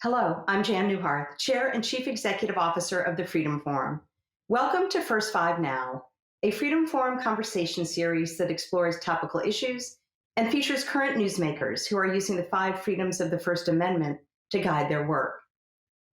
Hello, I'm Jan Newharth, Chair and Chief Executive Officer of the Freedom Forum. Welcome to First Five Now, a Freedom Forum conversation series that explores topical issues and features current newsmakers who are using the five freedoms of the First Amendment to guide their work.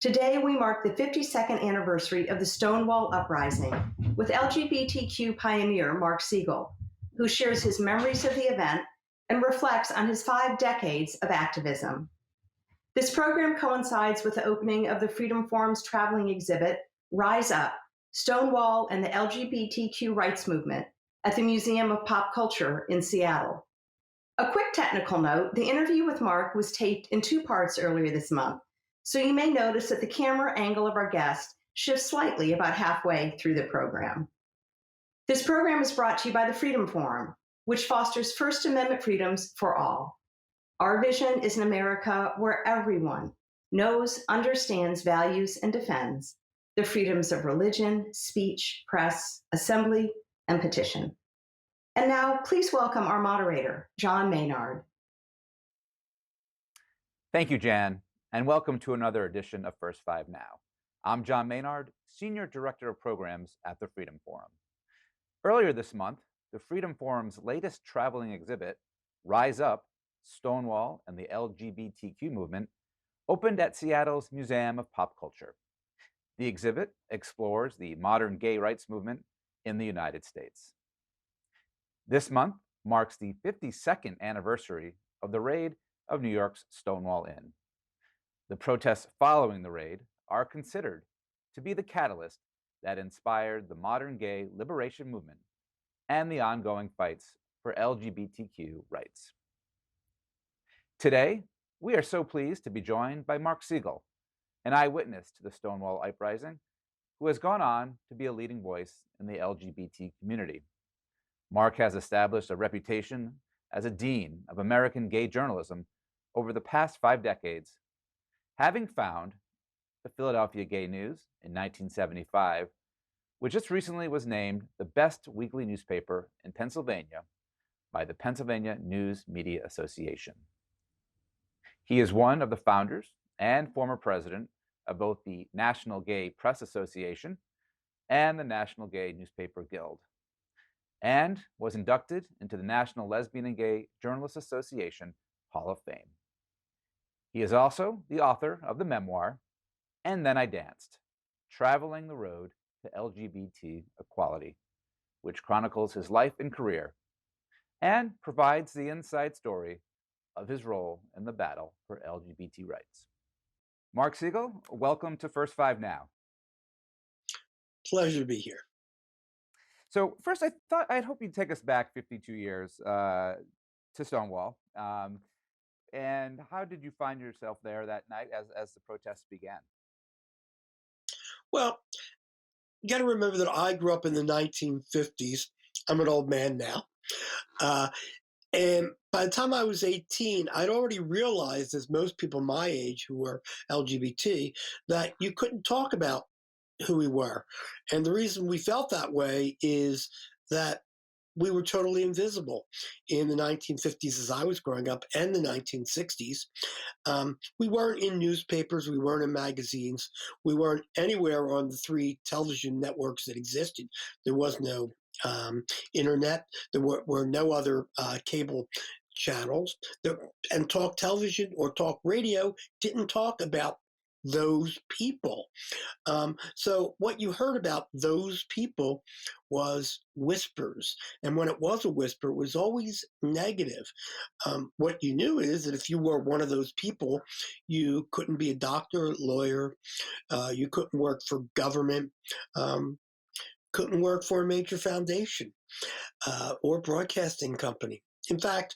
Today, we mark the 52nd anniversary of the Stonewall uprising with LGBTQ pioneer Mark Segal, who shares his memories of the event and reflects on his 5 decades of activism. This program coincides with the opening of the Freedom Forum's traveling exhibit, Rise Up, Stonewall and the LGBTQ Rights Movement at the Museum of Pop Culture in Seattle. A quick technical note, the interview with Mark was taped in 2 parts earlier this month, so you may notice that the camera angle of our guest shifts slightly about halfway through the program. This program is brought to you by the Freedom Forum, which fosters First Amendment freedoms for all. Our vision is an America where everyone knows, understands, values, and defends the freedoms of religion, speech, press, assembly, and petition. And now, please welcome our moderator, John Maynard. Thank you, Jan, and welcome to another edition of First Five Now. I'm John Maynard, Senior Director of Programs at the Freedom Forum. Earlier this month, the Freedom Forum's latest traveling exhibit, Rise Up, Stonewall and the LGBTQ Movement, opened at Seattle's Museum of Pop Culture. The exhibit explores the modern gay rights movement in the United States. This month marks the 52nd anniversary of the raid of New York's Stonewall Inn. The protests following the raid are considered to be the catalyst that inspired the modern gay liberation movement and the ongoing fights for LGBTQ rights. Today, we are so pleased to be joined by Mark Segal, an eyewitness to the Stonewall uprising, who has gone on to be a leading voice in the LGBT community. Mark has established a reputation as a dean of American gay journalism over the past 5 decades, having found the Philadelphia Gay News in 1975, which just recently was named the best weekly newspaper in Pennsylvania by the Pennsylvania News Media Association. He is one of the founders and former president of both the National Gay Press Association and the National Gay Newspaper Guild, and was inducted into the National Lesbian and Gay Journalists Association Hall of Fame. He is also the author of the memoir, And Then I Danced, Traveling the Road to LGBT Equality, which chronicles his life and career and provides the inside story of his role in the battle for LGBT rights. Mark Segal, welcome to First Five Now. Pleasure to be here. So first, I thought I'd hope you'd take us back 52 years to Stonewall. And how did you find yourself there that night as the protests began? Well, you got to remember that I grew up in the 1950s. I'm an old man now. And by the time I was 18, I'd already realized, as most people my age who were LGBT, that you couldn't talk about who we were. And the reason we felt that way is that we were totally invisible in the 1950s as I was growing up, and the 1960s. We weren't in newspapers. We weren't in magazines. We weren't anywhere on the 3 television networks that existed. There was no internet. There were no other cable channels. And talk television or talk radio didn't talk about those people. So what you heard about those people was whispers. And when it was a whisper, it was always negative. What you knew is that if you were one of those people, you couldn't be a doctor, lawyer, you couldn't work for government, couldn't work for a major foundation or broadcasting company. In fact,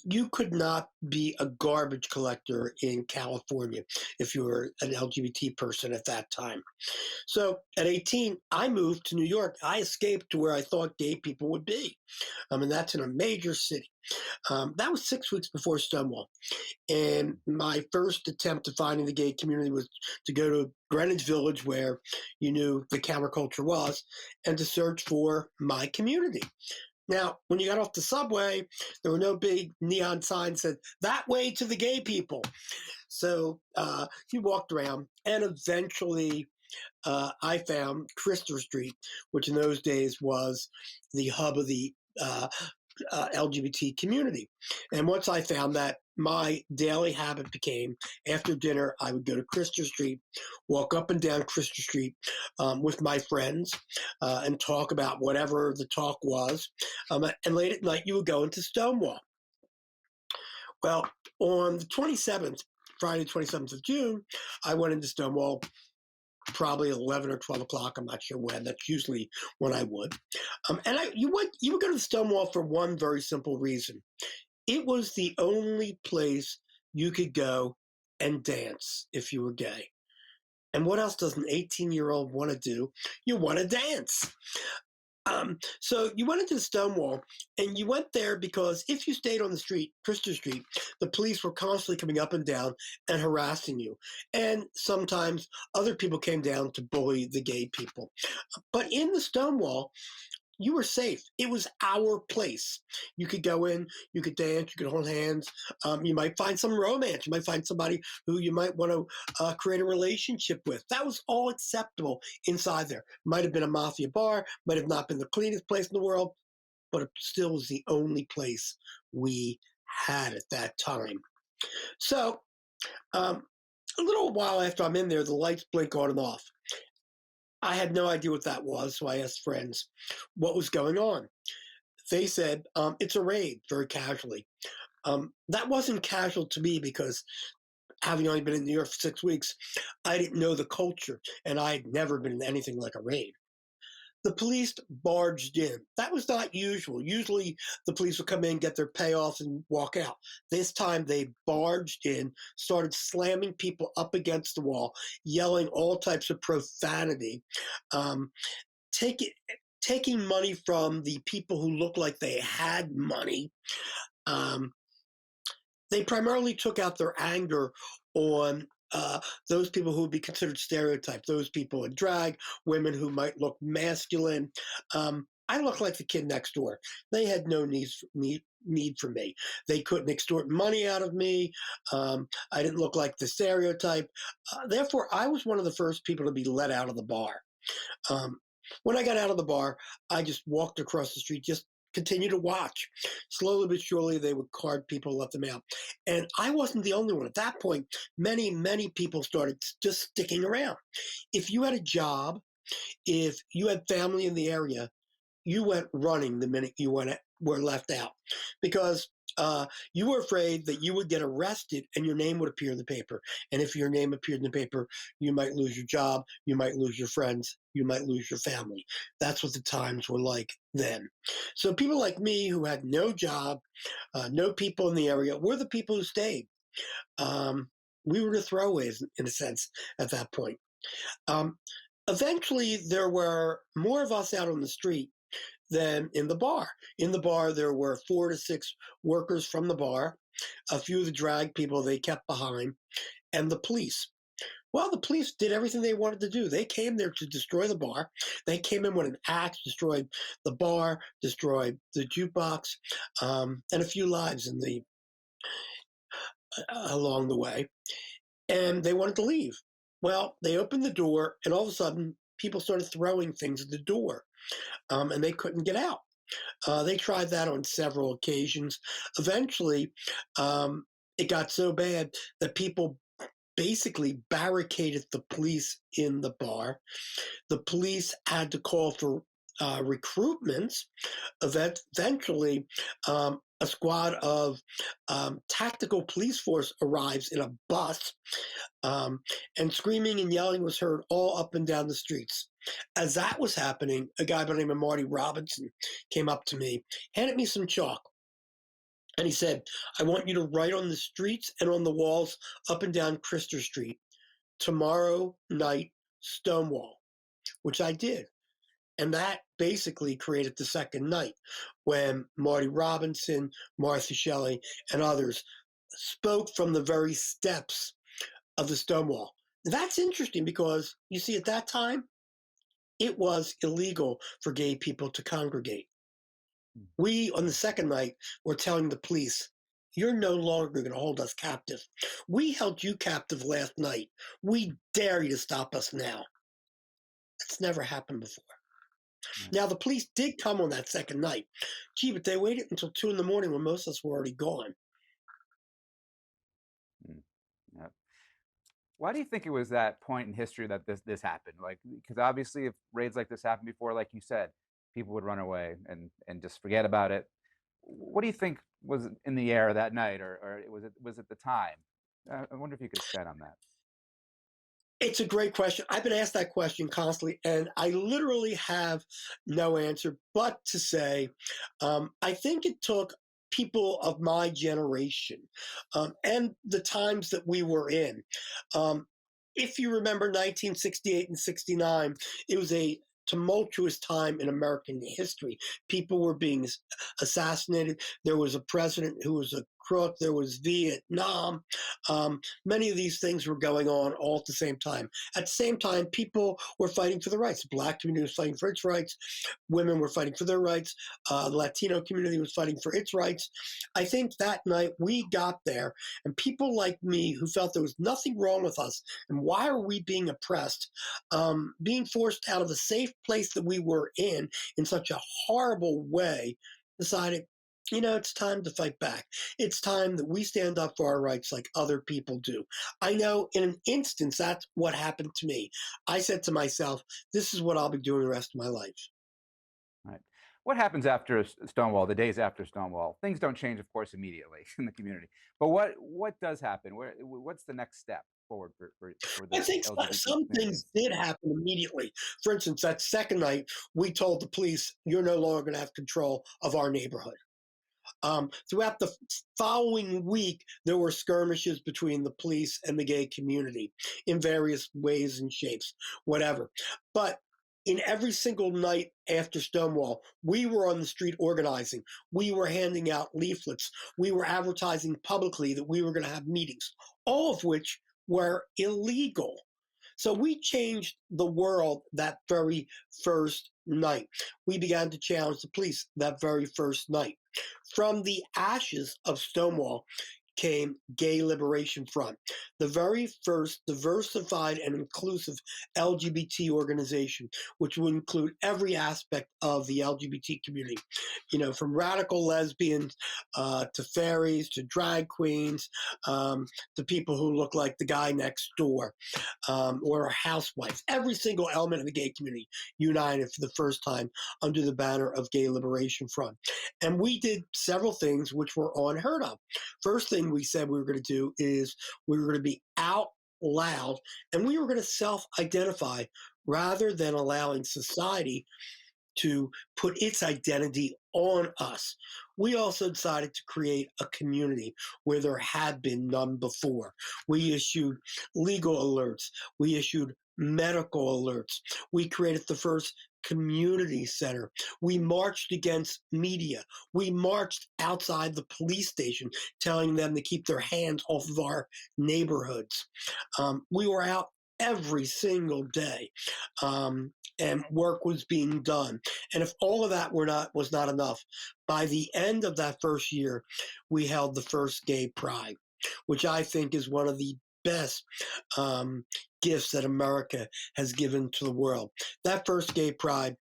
you could not be a garbage collector in California if you were an LGBT person at that time. So at 18, I moved to New York. I escaped to where I thought gay people would be. And that's in a major city. That was 6 weeks before Stonewall. And my first attempt at finding the gay community was to go to Greenwich Village, where you knew the counterculture was, and to search for my community. Now, when you got off the subway, there were no big neon signs that said, that way to the gay people. So you walked around, and eventually I found Christopher Street, which in those days was the hub of the LGBT community. And once I found that, my daily habit became after dinner, I would go to Christopher Street, walk up and down Christopher Street with my friends and talk about whatever the talk was. And late at night, you would go into Stonewall. Well, on the 27th, Friday, 27th of June, I went into Stonewall probably 11 or 12 o'clock. I'm not sure when. That's usually when I would. And you would go to the Stonewall for one very simple reason. It was the only place you could go and dance if you were gay. And what else does an 18-year-old want to do? You want to dance. So you went into the Stonewall, and you went there because if you stayed on the street, Christopher Street, the police were constantly coming up and down and harassing you. And sometimes other people came down to bully the gay people. But in the Stonewall, you were safe. It was our place. You could go in, you could dance, you could hold hands. You might find some romance. You might find somebody who you might want to create a relationship with. That was all acceptable inside there. Might have been a mafia bar, might have not been the cleanest place in the world, but it still was the only place we had at that time. So a little while after I'm in there, the lights blink on and off. I had no idea what that was, so I asked friends what was going on. They said, it's a raid, very casually. That wasn't casual to me because having only been in New York for 6 weeks, I didn't know the culture, and I had never been in anything like a raid. The police barged in. That was not usual. Usually the police would come in, get their payoffs, and walk out. This time they barged in, started slamming people up against the wall, yelling all types of profanity, taking money from the people who looked like they had money. They primarily took out their anger on those people who would be considered stereotyped, those people in drag, women who might look masculine. I looked like the kid next door. They had no need for me. They couldn't extort money out of me. I didn't look like the stereotype. Therefore, I was one of the first people to be let out of the bar. When I got out of the bar, I just walked across the street, just continue to watch. Slowly but surely, they would card people, let them out. And I wasn't the only one. At that point, many, many people started just sticking around. If you had a job, if you had family in the area, you went running the minute you were left out because you were afraid that you would get arrested and your name would appear in the paper. And if your name appeared in the paper, you might lose your job, you might lose your friends, you might lose your family. That's what the times were like then. So people like me who had no job, no people in the area, were the people who stayed. We were the throwaways in a sense at that point. Eventually, there were more of us out on the street than in the bar. In the bar, there were 4 to 6 workers from the bar, a few of the drag people they kept behind, and the police. Well, the police did everything they wanted to do. They came there to destroy the bar. They came in with an axe, destroyed the bar, destroyed the jukebox, and a few lives along the way. And they wanted to leave. Well, they opened the door, and all of a sudden, people started throwing things at the door. And they couldn't get out. They tried that on several occasions. Eventually, it got so bad that people basically barricaded the police in the bar. The police had to call for recruitments. Eventually, a squad of tactical police force arrives in a bus, and screaming and yelling was heard all up and down the streets. As that was happening, a guy by the name of Marty Robinson came up to me, handed me some chalk, and he said, I want you to write on the streets and on the walls up and down Christopher Street, tomorrow night, Stonewall, which I did. And that basically created the second night when Marty Robinson, Martha Shelley, and others spoke from the very steps of the Stonewall. That's interesting because, you see, at that time, it was illegal for gay people to congregate. Mm. We, on the second night, were telling the police, you're no longer going to hold us captive. We held you captive last night. We dare you to stop us now. It's never happened before. Right. Now, the police did come on that second night. Gee, but they waited until 2 in the morning when most of us were already gone. Mm. Yeah. Why do you think it was that point in history that this happened? Like, because obviously, if raids like this happened before, like you said, people would run away and just forget about it. What do you think was in the air that night, or was it the time? I wonder if you could expand on that. It's a great question. I've been asked that question constantly, and I literally have no answer but to say I think it took people of my generation and the times that we were in. Um, if you remember 1968 and 69, it was a tumultuous time in American history. People were being assassinated. There was a president who was a crook. There was Vietnam. Many of these things were going on all at the same time. At the same time, people were fighting for the rights. The Black community was fighting for its rights. Women were fighting for their rights. The Latino community was fighting for its rights. I think that night we got there, and people like me who felt there was nothing wrong with us, and why are we being oppressed, being forced out of the safe place that we were in such a horrible way, decided, it's time to fight back. It's time that we stand up for our rights like other people do. I know in an instance, that's what happened to me. I said to myself, this is what I'll be doing the rest of my life. Right. What happens after Stonewall? The days after Stonewall, things don't change, of course, immediately in the community. But what does happen? What's the next step forward for I the think LGBT some community? things did happen immediately. For instance, that second night, we told the police, you're no longer going to have control of our neighborhood. Throughout the following week, there were skirmishes between the police and the gay community in various ways and shapes, whatever. But in every single night after Stonewall, we were on the street organizing. We were handing out leaflets. We were advertising publicly that we were going to have meetings, all of which were illegal. So we changed the world that very first night. We began to challenge the police that very first night. From the ashes of Stonewall came Gay Liberation Front, the very first diversified and inclusive LGBT organization, which would include every aspect of the LGBT community, from radical lesbians to fairies to drag queens to people who look like the guy next door or a housewife. Every single element of the gay community united for the first time under the banner of Gay Liberation Front. And we did several things which were unheard of. First thing we said we were going to do is we were going to be out loud and we were going to self identify rather than allowing society to put its identity on us. We also decided to create a community where there had been none before. We issued legal alerts. We issued medical alerts. We created the first community center. We marched against media. We marched outside the police station, telling them to keep their hands off of our neighborhoods. We were out every single day, and work was being done. And if all of that was not enough, by the end of that first year, we held the first gay pride, which I think is one of the best gifts that America has given to the world. That first gay pride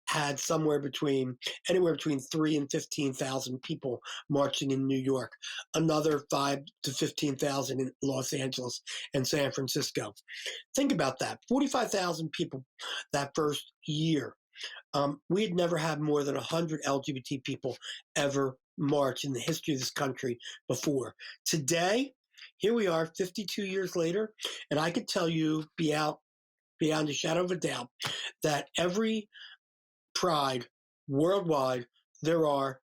had anywhere between 3 and 15,000 people marching in New York, another 5 to 15,000 in Los Angeles and San Francisco. Think about that, 45,000 people that first year. We had never had more than 100 LGBT people ever march in the history of this country before. Today, here we are 52 years later, and I could tell you beyond a shadow of a doubt that every pride worldwide, there are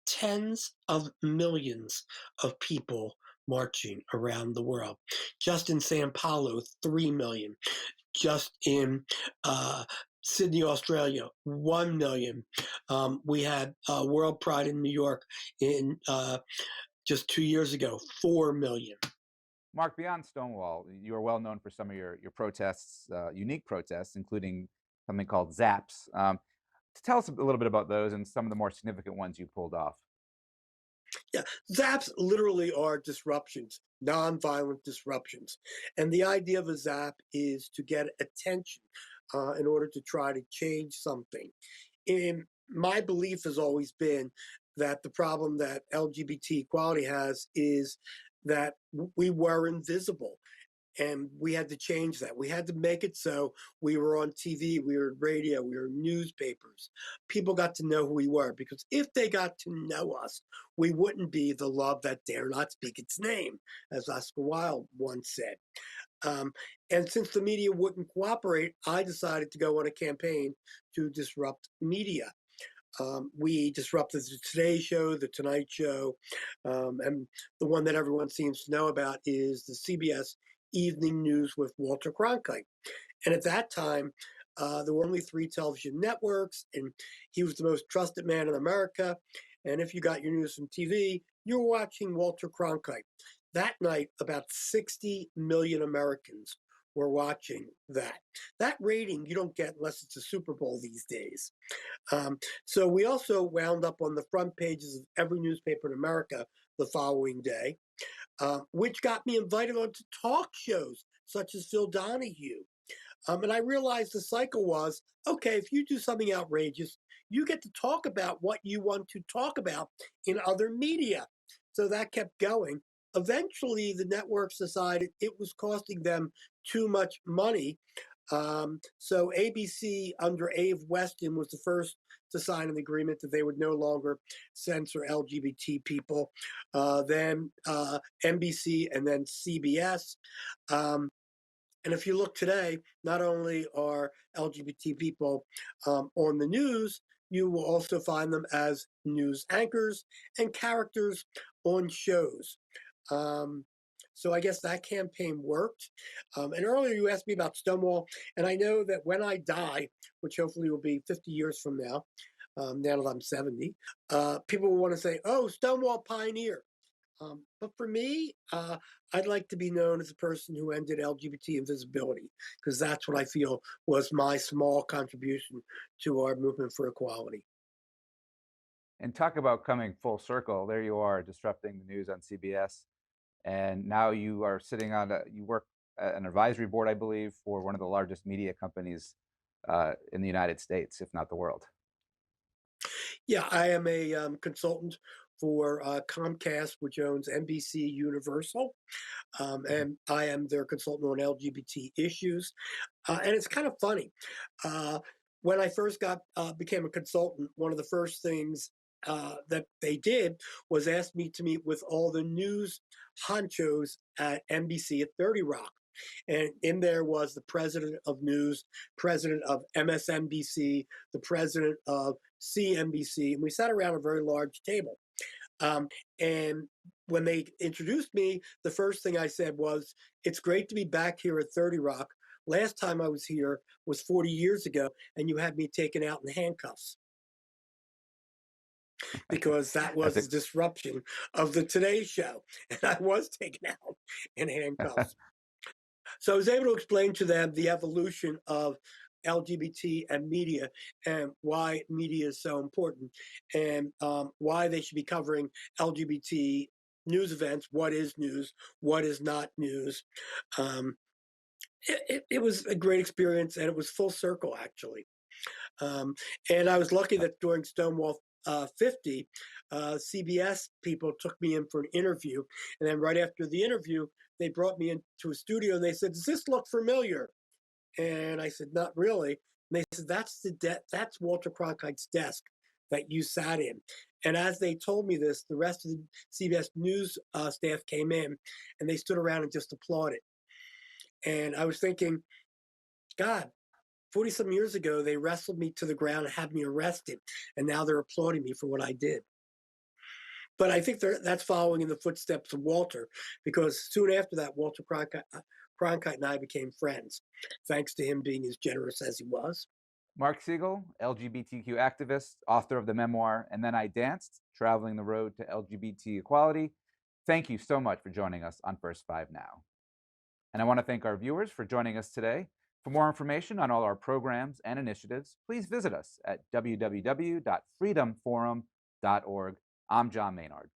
tens of millions of people marching around the world. Just in Sao Paulo, 3 million. Just in Sydney, Australia, 1 million. We had World Pride in New York in just 2 years ago, 4 million. Mark, beyond Stonewall, you are well known for some of your protests, unique protests, including something called Zaps. Tell us a little bit about those and some of the more significant ones you pulled off. Yeah, Zaps literally are disruptions, nonviolent disruptions. And the idea of a Zap is to get attention in order to try to change something. In my belief has always been that the problem that LGBT equality has is that we were invisible, and we had to change that. We had to make it so we were on TV, we were on radio, we were in newspapers. People got to know who we were, because if they got to know us, we wouldn't be the love that dare not speak its name, as Oscar Wilde once said. Um, and since the media wouldn't cooperate, I decided to go on a campaign to disrupt media. We disrupted the Today Show, the Tonight Show, and the one that everyone seems to know about is the CBS Evening News with Walter Cronkite. And at that time, there were only 3 television networks, and he was the most trusted man in America. And if you got your news from TV, you were watching Walter Cronkite. That night, about 60 million Americans were watching that. That rating you don't get unless it's a Super Bowl these days. So we also wound up on the front pages of every newspaper in America the following day, which got me invited onto talk shows such as Phil Donahue. And I realized the cycle was okay, if you do something outrageous, you get to talk about what you want to talk about in other media. So that kept going. Eventually, the networks decided it was costing them too much money. So ABC under Abe Weston was the first to sign an agreement that they would no longer censor LGBT people. Then NBC, and then CBS. Um, and if you look today, not only are LGBT people on the news, you will also find them as news anchors and characters on shows. Um, so I guess that campaign worked. And earlier you asked me about Stonewall, and I know that when I die, which hopefully will be 50 years from now that I'm 70, people will want to say, "Oh, Stonewall pioneer." But for me, I'd like to be known as a person who ended LGBT invisibility, because that's what I feel was my small contribution to our movement for equality. And talk about coming full circle. There you are disrupting the news on CBS. And now you are sitting on you work at an advisory board, I believe, for one of the largest media companies in the United States, if not the world. Yeah, I am a consultant for Comcast, which owns NBC Universal, Mhm. and I am their consultant on LGBT issues. And it's kind of funny. Uh, when I first got became a consultant, one of the first things that they did was ask me to meet with all the news honchos at NBC at 30 Rock. And in there was the president of news, president of MSNBC, the president of CNBC, and we sat around a very large table. Um, and when they introduced me, the first thing I said was, "It's great to be back here at 30 Rock. Last time I was here was 40 years ago, and you had me taken out in handcuffs," because that That's was it. the disruption of the Today Show. And I was taken out in handcuffs. So I was able to explain to them the evolution of LGBT and media, and why media is so important, and why they should be covering LGBT news events. What is news? What is not news? Um, it was a great experience, and it was full circle, actually. Um, and I was lucky that during Stonewall 50, CBS people took me in for an interview. And then right after the interview, they brought me into a studio and they said, "Does this look familiar?" And I said, "Not really." And they said, "That's Walter Cronkite's desk that you sat in." And as they told me this, the rest of the CBS News staff came in and they stood around and just applauded. And I was thinking, God, 40 some years ago, they wrestled me to the ground and had me arrested. And now they're applauding me for what I did. But I think that's following in the footsteps of Walter, because soon after that, Walter Cronkite and I became friends, thanks to him being as generous as he was. Mark Segal, LGBTQ activist, author of the memoir And Then I Danced, Traveling the Road to LGBT Equality. Thank you so much for joining us on First Five Now. And I want to thank our viewers for joining us today. For more information on all our programs and initiatives, please visit us at www.freedomforum.org. I'm John Maynard.